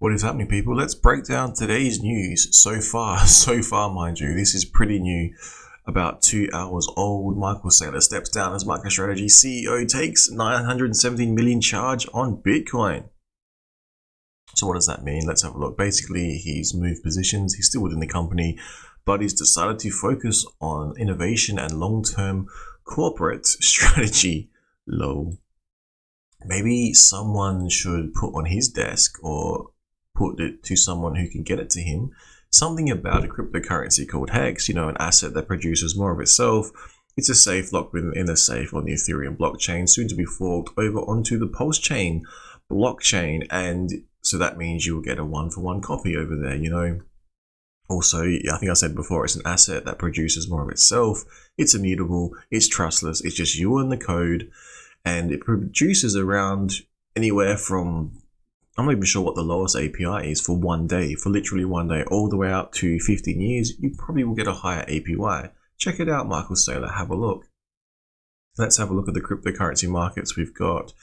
What is happening, people? Let's break down today's news. So far, mind you, this is pretty new. About 2 hours old. Michael Saylor steps down as MicroStrategy CEO, takes 917 million charge on Bitcoin. So what does that mean? Let's have a look. Basically, he's moved positions. He's still within the company, but he's decided to focus on innovation and long-term corporate strategy. Low. Maybe someone should put on his desk or put it to someone who can get it to him, something about a cryptocurrency called Hex, an asset that produces more of itself. It's a safe locked in a safe on the Ethereum blockchain, soon to be forked over onto the Pulse chain blockchain. And so that means you will get a 1-for-1 copy over there, Also, I think I said before, it's an asset that produces more of itself. It's immutable, it's trustless, it's just you and the code. And it produces around anywhere from, I'm not even sure what the lowest API is for 1 day, for literally 1 day, all the way up to 15 years, you probably will get a higher APY. Check it out, Michael Saylor, have a look. Let's have a look at the cryptocurrency markets we've got.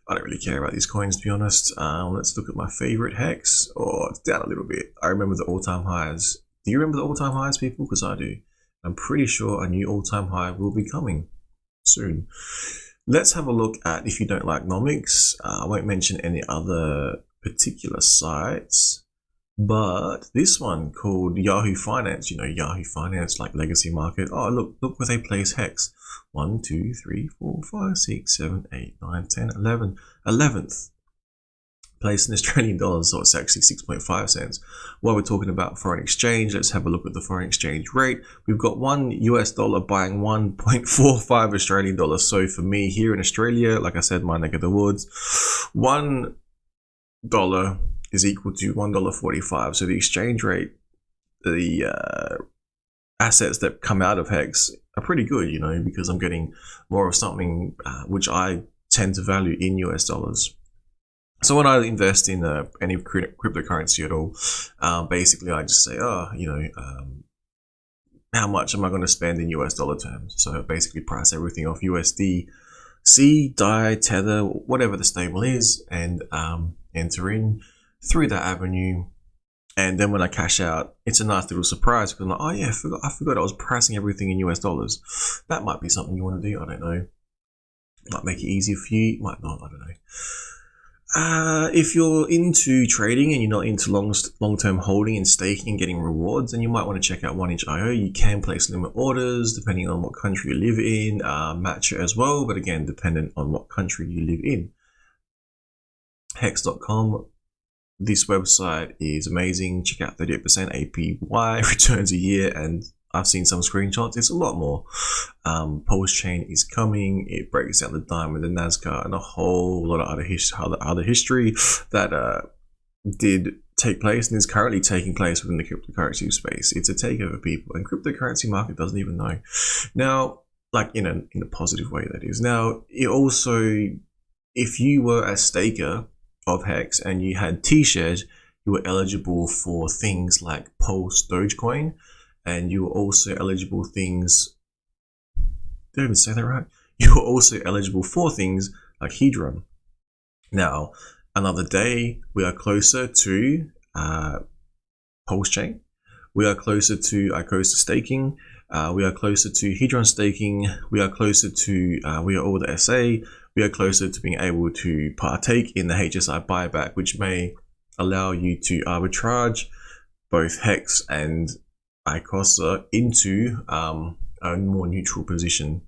I don't really care about these coins, to be honest. Let's look at my favorite Hex. Oh, it's down a little bit. I remember the all-time highs. Do you remember the all-time highs, people? Because I do. I'm pretty sure a new all-time high will be coming soon. Let's have a look at, if you don't like nomics, I won't mention any other particular sites, but this one called Yahoo Finance, Yahoo Finance, like legacy market. Oh, look where they place Hex. 1, 2, 3, 4, 5, 6, 7, 8, 9, 10, 11. 11th place in Australian dollars, so it's actually 6.5 cents. While we're talking about foreign exchange, let's have a look at the foreign exchange rate. We've got $1 buying 1.45 Australian dollars. So for me here in Australia, like I said, my neck of the woods, $1 is equal to $1.45. So the exchange rate, the assets that come out of Hex are pretty good, because I'm getting more of something which I tend to value in US dollars. So when I invest in any cryptocurrency at all, basically I just say, how much am I going to spend in US dollar terms? So I basically price everything off USDC, DAI, Tether, whatever the stable is, and enter in through that avenue. And then when I cash out, it's a nice little surprise because I'm like, oh yeah, I forgot I was pricing everything in US dollars. That might be something you want to do. I don't know. Might make it easier for you. Might not. I don't know. If you're into trading and you're not into long-term holding and staking and getting rewards, then you might want to check out 1inch.io. You can place limit orders depending on what country you live in, match it as well, but again, dependent on what country you live in. Hex.com. This website is amazing. Check out 38% APY returns a year, and I've seen some screenshots. It's a lot more. Pulse chain is coming. It breaks down the diamond, the Nazca, and a whole lot of other history that did take place and is currently taking place within the cryptocurrency space. It's a takeover, people, and cryptocurrency market doesn't even know. Now, like in a positive way, that is. Now, it also, if you were a staker of Hex and you had T-shares, you were eligible for things like Pulse Dogecoin. And you were also eligible things, did I even say that right? You were also eligible for things like Hedron. Now, another day, we are closer to Pulse Chain. We are closer to Icosa staking. We are closer to Hedron staking. We are closer to, we are all the SA. We are closer to being able to partake in the HSI buyback, which may allow you to arbitrage both Hex and Icosa into a more neutral position.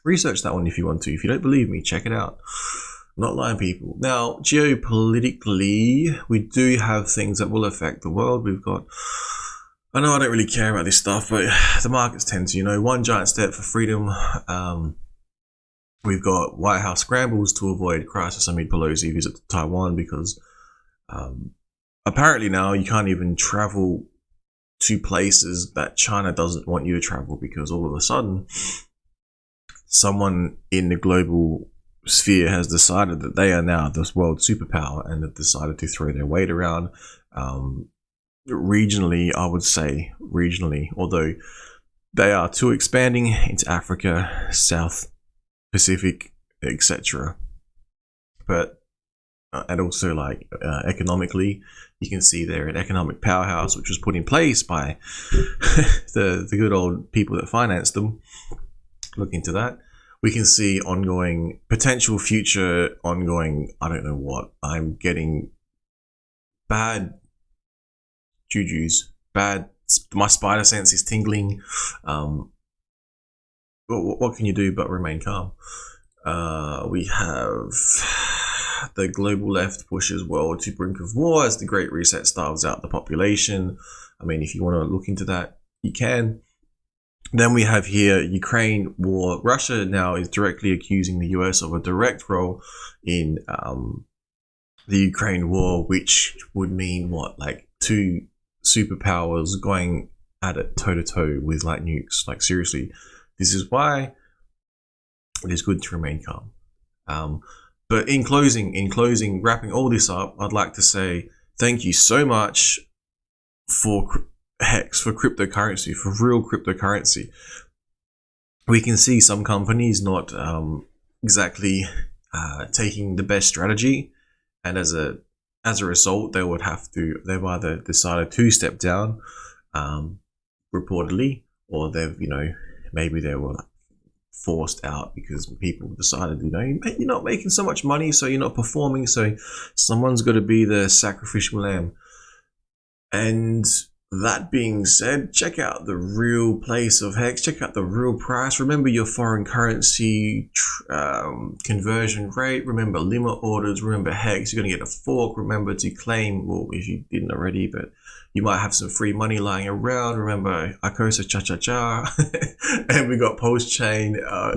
Research that one if you want to. If you don't believe me, check it out. I'm not lying, people. Now, geopolitically, we do have things that will affect the world. We've got, I know I don't really care about this stuff, but the markets tend to, one giant step for freedom. We've got White House scrambles to avoid crisis amid Pelosi visit to Taiwan because apparently now you can't even travel to places that China doesn't want you to travel because all of a sudden someone in the global sphere has decided that they are now this world superpower and have decided to throw their weight around. Regionally, I would say regionally, although they are too expanding into Africa, South Pacific, etc. But and also like economically, you can see they're an economic powerhouse, which was put in place by the good old people that financed them. Look into that. We can see ongoing potential future ongoing. I don't know what. I'm getting bad jujus. Bad. My spider sense is tingling. What can you do but remain calm? We have the global left pushes world to brink of war as the Great Reset starves out the population. I mean, if you want to look into that, you can. Then we have here Ukraine war. Russia now is directly accusing the US of a direct role in the Ukraine war, which would mean what, like 2 superpowers going at it toe to toe with like nukes. Like seriously, this is why it is good to remain calm. But in closing, wrapping all this up, I'd like to say thank you so much for Hex, for cryptocurrency, for real cryptocurrency. We can see some companies not exactly taking the best strategy, and as a result, they've either decided to step down, reportedly, or they've, maybe they were forced out because people decided, you're not making so much money, so you're not performing, so someone's got to be the sacrificial lamb. And that being said, check out the real place of Hex, check out the real price. Remember your foreign currency conversion rate, remember limit orders, remember Hex, you're going to get a fork, remember to claim, well, if you didn't already, but you might have some free money lying around. Remember Akosa Cha-Cha-Cha. And we got post-chain.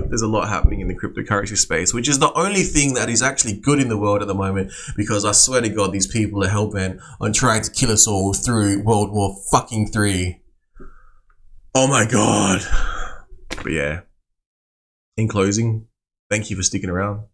There's a lot happening in the cryptocurrency space, which is the only thing that is actually good in the world at the moment, because I swear to God, these people are hell-bent on trying to kill us all through World War fucking 3. Oh my God. But yeah, in closing, thank you for sticking around.